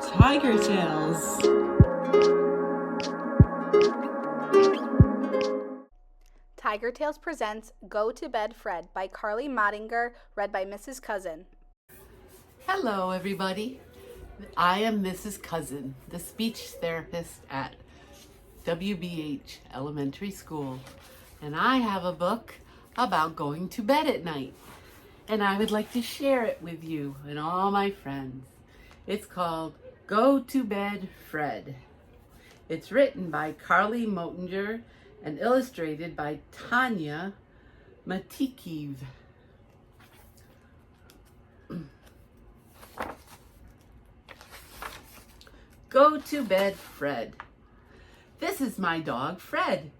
Tiger Tales. Tiger Tales presents Go to Bed Fred by Carly Mottinger, read by Mrs. Cousin. Hello, everybody. I am Mrs. Cousin, the speech therapist at WBH Elementary School, and I have a book about going to bed at night, and I would like to share it with you and all my friends. It's called Go to Bed Fred. It's written by Carly Mottinger and illustrated by Tanya Mottinger. Go to bed, Fred. This is my dog, Fred.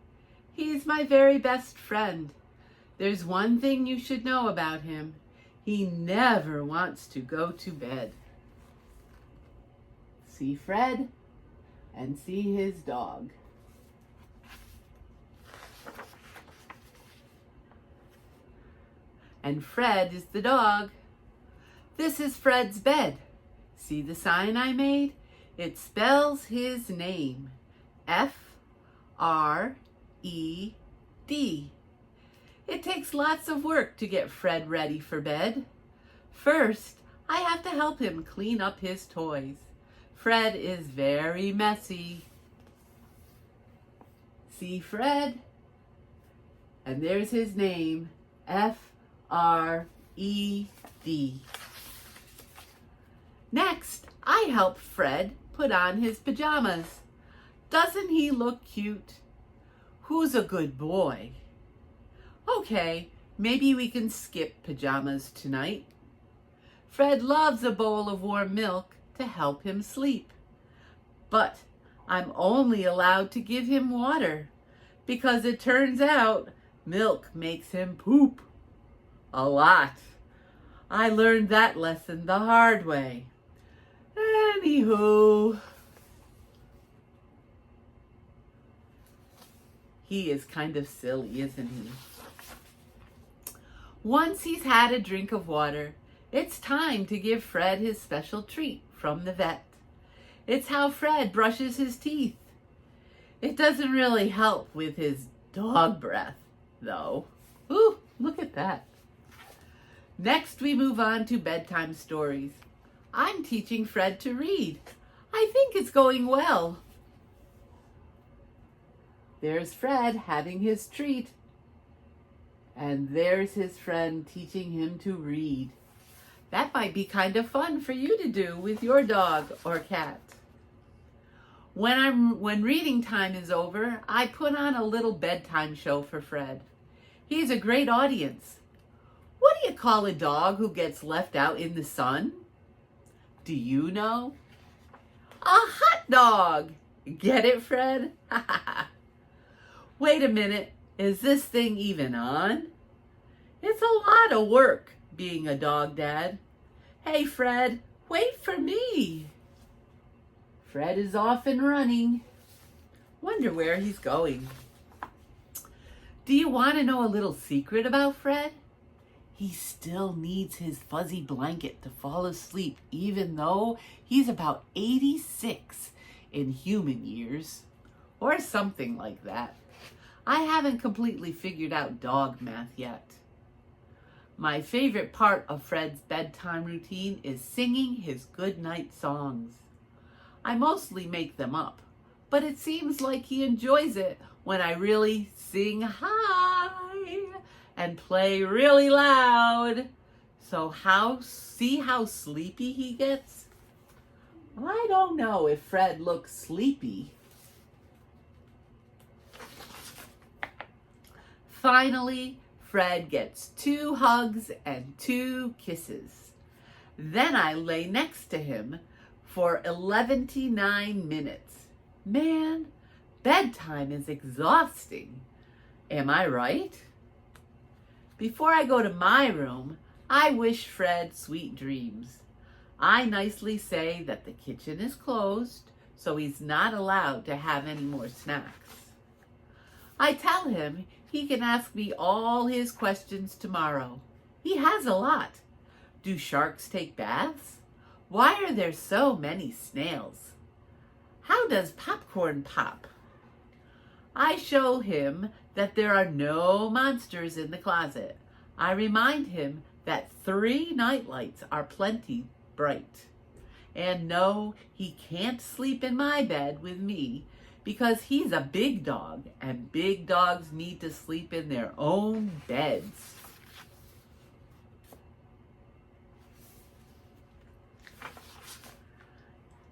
He's my very best friend. There's one thing you should know about him. He never wants to go to bed. See Fred and see his dog. And Fred is the dog. This is Fred's bed. See the sign I made? It spells his name, F-R-E-D. It takes lots of work to get Fred ready for bed. First, I have to help him clean up his toys. Fred is very messy. See Fred? And there's his name, F-R-E-D. Next, I help Fred put on his pajamas. Doesn't he look cute? Who's a good boy? Okay, maybe we can skip pajamas tonight. Fred loves a bowl of warm milk to help him sleep. But I'm only allowed to give him water because it turns out milk makes him poop a lot. I learned that lesson the hard way. Anywho, he is kind of silly, isn't he? Once he's had a drink of water, it's time to give Fred his special treat from the vet. It's how Fred brushes his teeth. It doesn't really help with his dog breath, though. Ooh, look at that. Next, we move on to bedtime stories. I'm teaching Fred to read. I think it's going well. There's Fred having his treat. And there's his friend teaching him to read. That might be kind of fun for you to do with your dog or cat. When reading time is over, I put on a little bedtime show for Fred. He's a great audience. What do you call a dog who gets left out in the sun? Do you know? A hot dog! Get it, Fred? Wait a minute, is this thing even on? It's a lot of work being a dog dad. Hey, Fred, wait for me. Fred is off and running. Wonder where he's going. Do you want to know a little secret about Fred? He still needs his fuzzy blanket to fall asleep, even though he's about 86 in human years, or something like that. I haven't completely figured out dog math yet. My favorite part of Fred's bedtime routine is singing his goodnight songs. I mostly make them up, but it seems like he enjoys it when I really sing high and play really loud. So see how sleepy he gets? I don't know if Fred looks sleepy. Finally, Fred gets 2 hugs and 2 kisses. Then I lay next to him for 11-9 minutes. Man, bedtime is exhausting. Am I right? Before I go to my room, I wish Fred sweet dreams. I nicely say that the kitchen is closed, so he's not allowed to have any more snacks. I tell him he can ask me all his questions tomorrow. He has a lot. Do sharks take baths? Why are there so many snails? How does popcorn pop? I show him that there are no monsters in the closet. I remind him that 3 nightlights are plenty bright. And no, he can't sleep in my bed with me because he's a big dog and big dogs need to sleep in their own beds.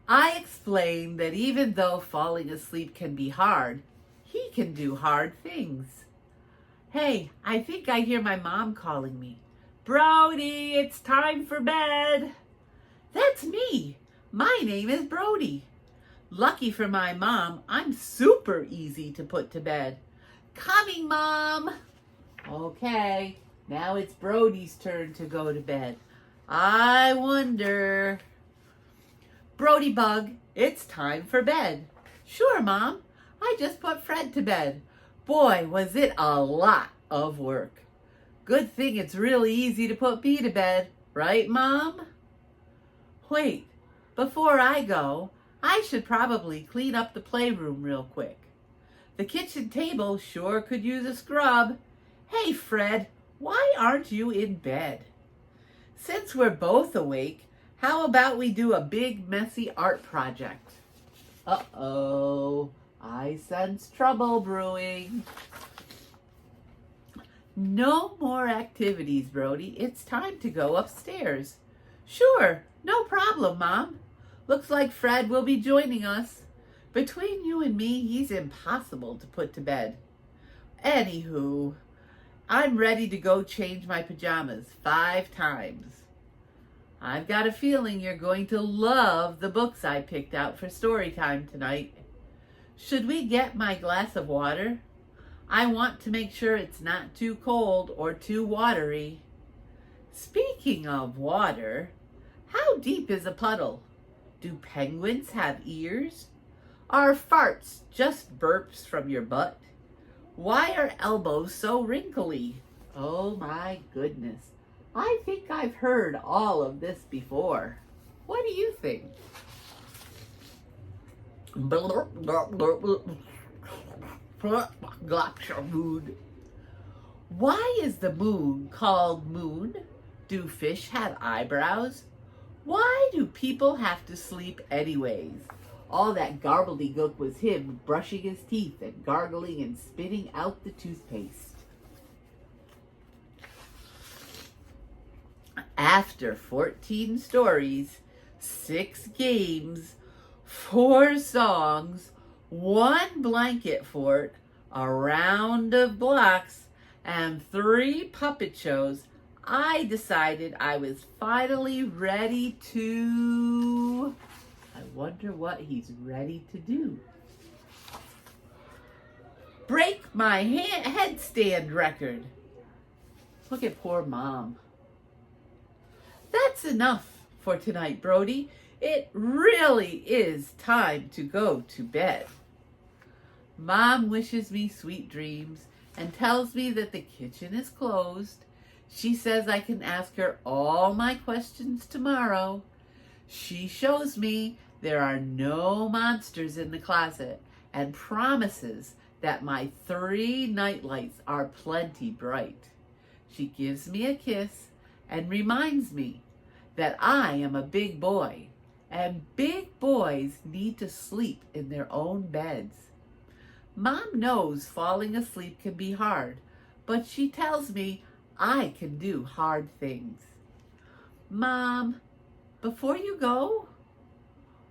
I explain that even though falling asleep can be hard, he can do hard things. Hey, I think I hear my mom calling me. Brody, it's time for bed. That's me. My name is Brody. Lucky for my mom, I'm super easy to put to bed. Coming, Mom. Okay, now it's Brody's turn to go to bed. I wonder. Brody Bug, it's time for bed. Sure, Mom. I just put Fred to bed. Boy, was it a lot of work. Good thing it's really easy to put me to bed, right, Mom? Wait, before I go, I should probably clean up the playroom real quick. The kitchen table sure could use a scrub. Hey, Fred, why aren't you in bed? Since we're both awake, how about we do a big, messy art project? Uh-oh, I sense trouble brewing. No more activities, Brody. It's time to go upstairs. Sure, no problem, Mom. Looks like Fred will be joining us. Between you and me, he's impossible to put to bed. Anywho, I'm ready to go change my pajamas 5 times. I've got a feeling you're going to love the books I picked out for story time tonight. Should we get my glass of water? I want to make sure it's not too cold or too watery. Speaking of water, how deep is a puddle? Do penguins have ears? Are farts just burps from your butt? Why are elbows so wrinkly? Oh my goodness. I think I've heard all of this before. What do you think? Why is the moon called moon? Do fish have eyebrows? Why do people have to sleep anyways? All that gobbledygook was him brushing his teeth and gargling and spitting out the toothpaste. After 14 stories, 6 games, 4 songs, 1 blanket fort, a round of blocks, and 3 puppet shows, I decided I was finally ready to... I wonder what he's ready to do. Break my headstand record. Look at poor Mom. That's enough for tonight, Brody. It really is time to go to bed. Mom wishes me sweet dreams and tells me that the kitchen is closed. She says I can ask her all my questions tomorrow. She shows me there are no monsters in the closet and promises that my 3 nightlights are plenty bright. She gives me a kiss and reminds me that I am a big boy and big boys need to sleep in their own beds. Mom knows falling asleep can be hard, but she tells me I can do hard things. Mom, before you go,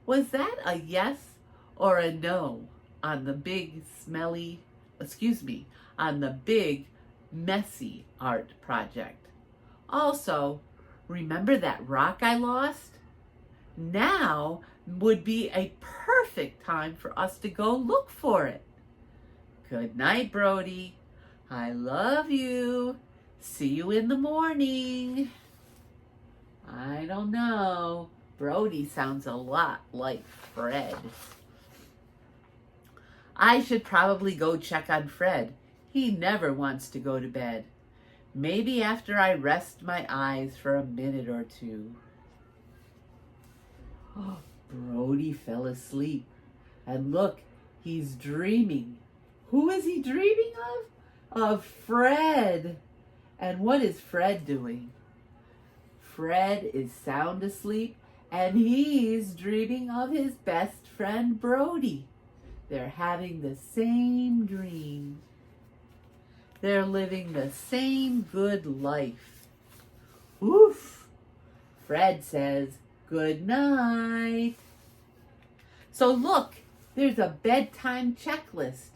was that a yes or a no on the big on the big messy art project? Also, remember that rock I lost? Now would be a perfect time for us to go look for it. Good night, Brody. I love you. See you in the morning. I don't know. Brody sounds a lot like Fred. I should probably go check on Fred. He never wants to go to bed. Maybe after I rest my eyes for a minute or two. Oh, Brody fell asleep. And look, he's dreaming. Who is he dreaming of? Of Fred. And what is Fred doing? Fred is sound asleep, and he's dreaming of his best friend Brody. They're having the same dream. They're living the same good life. Oof! Fred says, good night. So look, there's a bedtime checklist.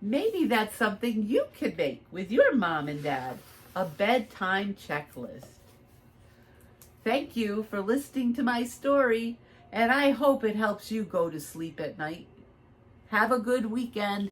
Maybe that's something you could make with your mom and dad. A bedtime checklist. Thank you for listening to my story, and I hope it helps you go to sleep at night. Have a good weekend.